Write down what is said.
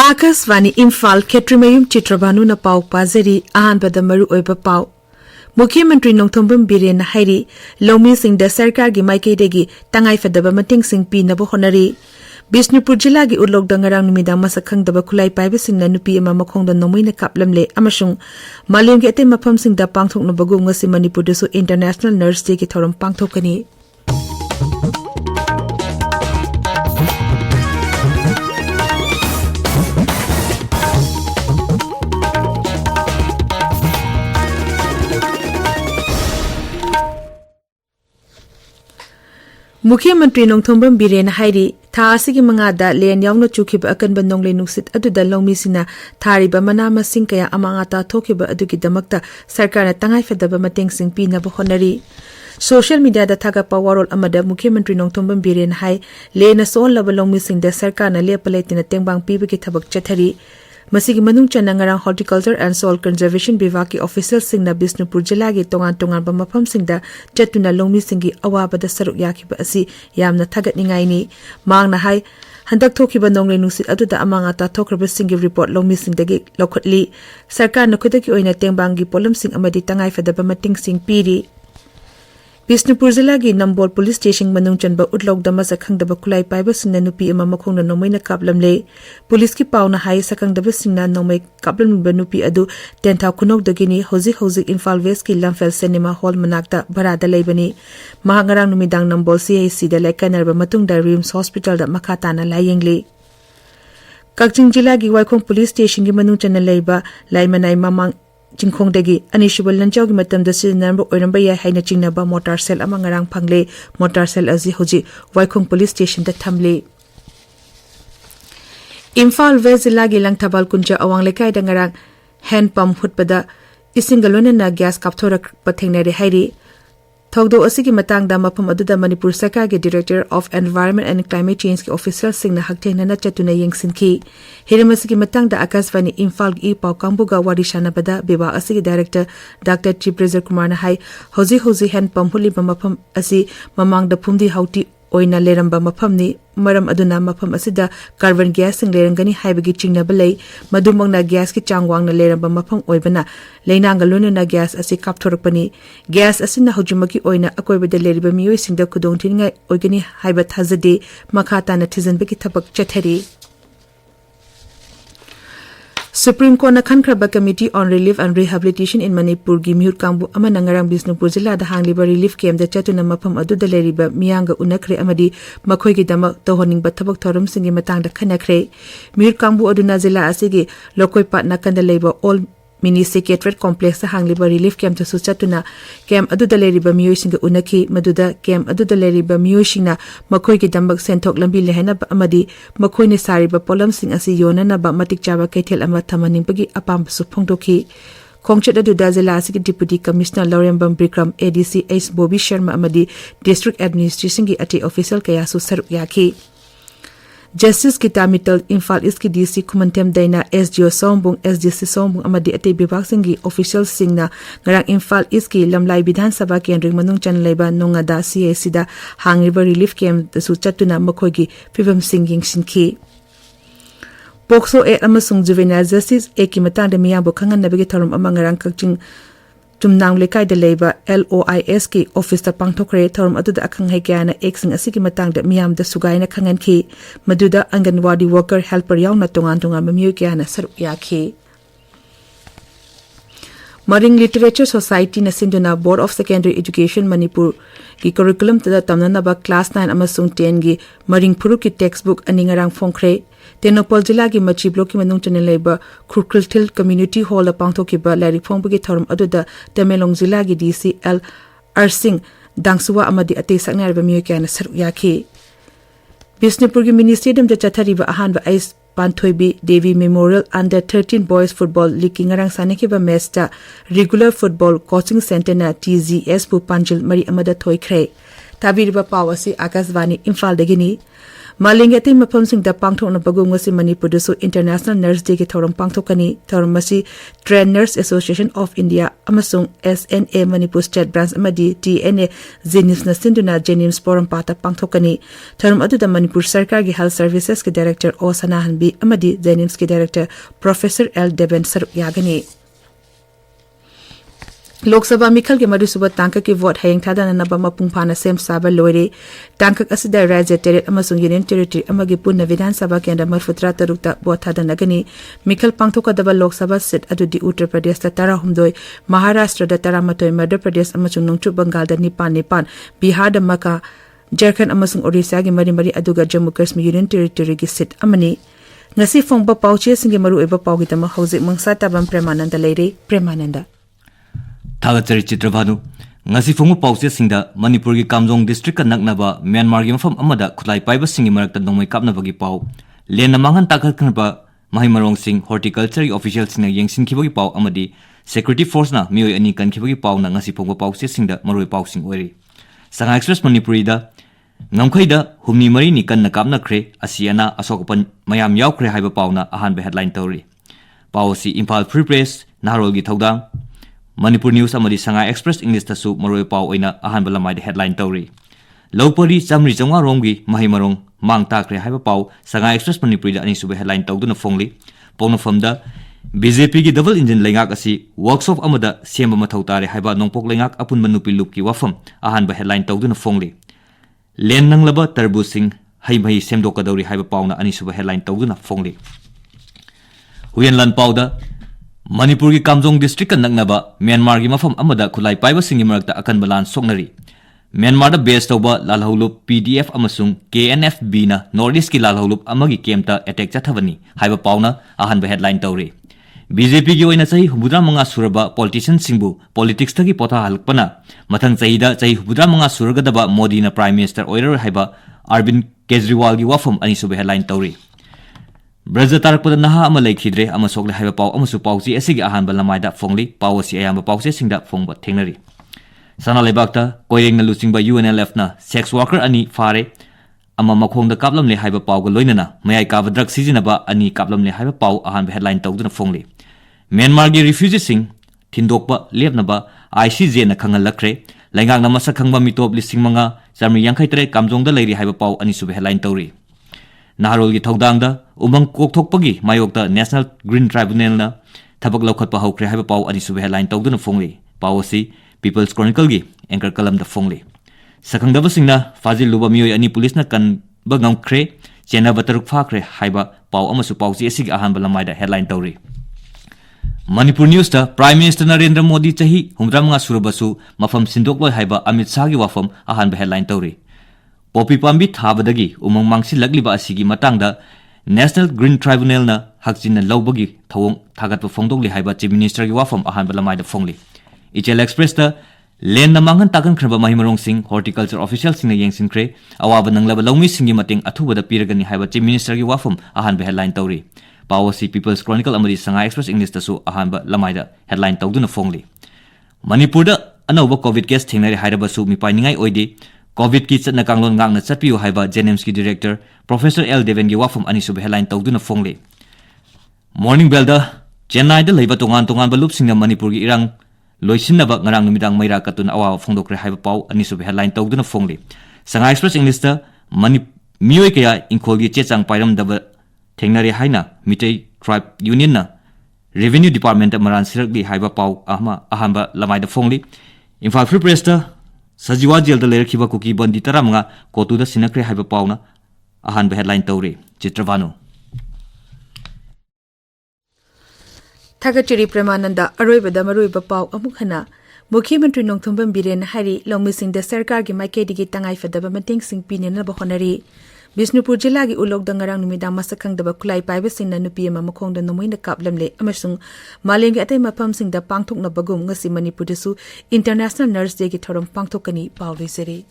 Akasvani Imphal Chitrabhanu Chitrabhanu na pau pazari ahanbada maru oiba pau. Mukhyamantri Nongthombam Biren hairi Lomi Singh da Sarkar gi maikaidegi tangai fadaba mating sing pinaba honari. Bishnupur Jilla gi Utlok dangarang numidang masakhangdaba khulai paiba singna nupi ama makhongda nomoina kaplamle amasung Malim gi ate mafam singda pangthokna bagum ngasi Manipur dasu International Nurse Day gi thoram pangthokani. Mukhyamantri Nongthombam Biren hairi tha asigi mangada len yaungna chukhiba akanba nongle nuksit aduda longmi sina thariba mana masing kaya amangata thokhiba adugi damakta sarkarna tangai fedaba mateng sing pinaba honari. Social media da thaga pawarol amada Mukhyamantri Nongthombam Biren hai lena sol laba longmi sing da sarkarna lepalaitina tengbang pibagi thabak chathari. Masigi manung chana ngarang Horticulture and Soil Conservation Bivaki ki official singna Bishnupur Jilla gi tongan ba mafam singda chatuna longmi singi awabada saruk yakhiba asi yamna thagatningai ni mangna hai handak thokiba nongle nusit aduda amanga ta thokraba singi report longmi singdagi lokhatli sarkar na khudaki oina tengbang gi polam sing amadi tangai fadaba mating sing piri. Bishnupur Jilla gi Nambol Police Station manung chanba utlok dama sakhangdaba khulai paiba singna nupi ama makhongna nomoina kaplamle police ki pauna hai sakhangdaba singna nomai kaplamba nupi adu tentha khunok dagini hoji Imphal West ki Lamfel Cinema Hall manakta barada leibani mahangarang numidang Nambol CIC da lekanarba matung da Rims Hospital da makhatana layengli. Kakching Jilla gi Waikhong Police Station gi manung chana leiba laimanai mamang Jingkhong dagi anishibal lanchaw gi matam da sinambo oiramba ya haina chingnaba motor cell ama ngarang phangle motor cell azi hoji Waikhong Police Station da thamle. Imphal West Jilla gi Langthabal kunja awang lekai da ngarang hand pump hutpada isingalona na gas kapthorak pathengnare hairi Thogdo asigi matangda mafam aduda Manipur Sarkar gi Director of Environment and Climate Change ki official singna hakthengna na chatuna yengsinki hiramasigi matangda Akasvani Imphal gi pau kambuga warishana bada beba asigi Director Dr. Chitrabhanu na hai hoji hand pump huli mafam asi mamangda phumdi hauti oina leramba mafamni maram aduna mafam asida carbon gas sing lerangani haibagi chingnaba lei madumangna gas ki changwangna leramba mafam oibana leinangaluna na gas asi kapthorakpani gas asina hojumaki oina akoibada leriba miyoi singda khudong thingai oigani haiba thazade makhata na thijanbaki thabak chathari. Supreme Court na Khankraba Committee on Relief and Rehabilitation in Manipur gi mihut kangbu ama nangarang Bishnupur Jilla da hangliba relief camp da chatuna mafam adu da leriba miyanga unakre amadi makhoi gi damak tohoning ba thabak thorum singi matang da khanakre mihut kangbu aduna Jilla asigi lokoi patna kanda leiba all mini secretariat complex hangliba relief camp ta suchatuna camp adu da leriba miyoi singa unaki maduda camp adu da leriba miyoi singna makhoi gi dambak senthok lambi lehena amadi makhoi ne sariba polam sing asi yona na ba matik chaba kaithel ama thamaning pagi apam su phongdoki khongchat adu da Jilla asigi deputy commissioner Laurembam Bikram ADC Ace Bobby Sharma amadi district administration gi ati official kaya su saruk yaki. Justice Kitamital Imphal East ki DC Kumantem Daina SGO Sombung SDC Sombung amadi ate bibak singi official singna ngarang Imphal East ki Lamlai Bidhan Sabha Kendring manung chan leiba nongada CIC da hangiba relief camp da su chatuna makhogi pibam singing sinki. Pokso Act amasung Juvenile Justice Act ki matang da miyambo khangan nabigi tharum ama ngarang kakching Tumnang lekai da leiba LOIS ki office ta pangthokre thorum aduda akhang hai kya na exing asigi matang da miyam da sugai na khangan ki maduda Anganwadi worker helper yauna tongan mamiyo kya na saruk yakhi. Maring Literature Society na sinduna Board of Secondary Education Manipur ki curriculum tada tamnana ba class 9 amasung 10 gi Maring Puru ki textbook aningarang phongkre Tenopal Jilla gi Machi block ki manung chane leiba Khurkulthil Community Hall la pangthoki ba lari phongbu gi thorum aduda Tamelong Jilla gi DCL Arsing Dangsuwa amadi ate saknar ba miyo kya na saruk yakhi. Bishnupur gi mini stadium da chathari ba ahan ba Ice Panthoibi Devi Memorial Under 13 Boys Football League ngarang saneki ba match ta regular football coaching center na TGS pu Panjil mari amada thoikre tabir ba pawasi Akasvani Imphal dagini Maling ating mapamsingda pangthoknabagum ngasi Manipurdasu International Nurse Day ki thorong pangthokani thorong masi Trained Nurse Association of India amasung SNA Manipur State Branch amadi TNA Jenims na sinduna Jenims Forum pata pangthokani thorong aduda Manipur Sarkar ki Health Services ki Director O Sanahanbi amadi Jenims ki Director Professor L Deven Saruk yagani Lok Sabha Mikhal ke Madusuba Tangka ki vote hayang thadana naba mapungphana sem saba loire Tangkak asida Rajya Teret amasung Union Territory amagi punna Vidhan Sabha kendra marfutra tarukta vote thadana gani Mikhal pangthoka daba Lok Sabha seat adudi Uttar Pradesh ta 12 Maharashtra da 13 Madhya Pradesh amasung Nongchu Bengal da 9 Bihar da Maka Jharkhand amasung Orissa gi mari aduga Jammu Kashmir Union Territory gi seat amani ngasi phongba pauche singi maru eba paugi tama hauzik mangsa tabam Premananda leire Premananda Thagachari Chitrabhanu ngasi fongu pause singda Manipur gi Kamjong district ka naknaba Myanmar gi mafam amada khulai paiba singi marakta nongmai kapnaba gi pau len namangan takal khanba mahimarong sing horticulture official sing yengsin khibagi pau amadi security force na mioi ani kan khibagi pau na ngasi fongu pause singda maroi pau sing ori Sanga Express Manipuri da ngamkhaida humni mari ni kan na kapna khre asiana asokapan mayam yaw khre haiba pau na ahan be headline tori pau si Imphal Free Press narol gi thodang Manipur News amadi Sanga Express English tasu maroi pau oina ahan balamai de headline tori Lopari chamri chonga romgi mahimarong mang takre haiba pau Sanga Express Manipur da ani sube headline tawduna fongli pongna famda BJP gi double engine lengak asi workshop amada semba mathau tare haiba nongpok lengak apun manupi loop ki wafam ahan ba headline tawduna fongli len nanglaba tarbu sing haimai semdoka dawri haiba pau na ani sube headline tawduna fongli huyan lan pau da Manipur ki Kamjong district kan naknaba Myanmar gi mafam amada khulai paiba singi marakta akan balan soknari Myanmar da base tawba lalholup PDF amasung KNFB na Northeast ki lalholup amagi kemta attack chathavani haiba pauna ahan ba headline tawri BJP gi oina chahi hubudra manga suraba politician singbu politics thagi potha halpana mathang chahida chahi hubudra manga surgadaba Modi na prime minister oirer haiba Arvind Kejriwal gi wafam ani sube headline tawri Braja tarakpada naha ama laikhidre ama sokle haiba pau amasu pauchi asigi ahanba lamaida fongli pawasi ayamba pause singda fongba thengnari sana lebakta koireng na luchingba UNLF na sex worker ani fare ama makhongda kaplamle haiba pawga loinana mayai kaba drug sizinaba ani kaplamle haiba paw ahanba headline tawduna fongli Myanmar gi refugee sing thindokba lepnaba ICJ na khangal lakre laingak na masa khangba mitop lising manga jamri yangkhaitre kamjongda leiri haiba paw ani sube headline tawri Naharol gi thodangda umang kokthokpagi mayokta National Green Tribunal na thabak laukhatpa hawkre haiba paw ani sube headline tawduna fongli pawasi People's Chronicle gi anchor kalam da fongli sakhangdaba singna fazil luba mioi ani police na kan bagam khre chena bataruk phakre haiba paw amasu pawchi asigi ahan balamai da headline tawri Manipur News da Prime Minister Narendra Modi chahi humramanga surabasu mafam sindokloi haiba Amit Shah gi wafam ahan ba headline tawri Popi Pambi Thabadagi umang mangsi lagliba asigi matangda National Green Tribunal na hakjinna lawbagi thawong thagatpa fongdogli haiba Chief Minister gi wafam ahan balamai da fongli Ichel Express da len na mangan takan khraba mahimarong sing horticulture official sing na yengsin khre awaba nanglaba lawmi singi mateng athuba da piragani haiba Chief Minister gi wafam ahan ba headline tawri Pawasi People's Chronicle amadi Sanga Express English tasu ahan ba lamai da headline tawduna fongli Manipur da anauba COVID case thengnari hairaba su mipainingai oide COVID ki chatna kanglon ngangna chatpiu haiba Jenims ki director Professor L Deven gi wafam ani sub headline tawduna fongli Morning Bell da Chennai da leiba tongan balup singna Manipur gi irang loisinaba ngarang numidang maira katun awa fongdokre haiba paw ani sub headline tawduna fongli Sanga Express English da mioi kaya Imphal gi chechang pairam daba thengnari haina Mitei Tribe Union na Revenue Department maran sirakli haiba paw ahamba lamai da fongli Imphal Free Press da Sajiwa jail da lerkiba kuki bandi taramanga kotu da sinakre haiba pauna ahan ba headline tawri Chitrabhanu Thagachiri Premananda aroibada maroiba paw amukhana Mukhyamatri Nongthombam Biren hari longmising da sarkar gi maikedi tangai fadaba mating sing pinena ba honari Bisnupur jila gi ulok da ngarang numidang masakhang da kulai paiba sing na nupi ma makhong da nomoina kaplamle amasung malengi atay mapam sing da pangthok na bagum ngasi Manipur dasu International Nurse Day gi thorom pangthokani pawri seri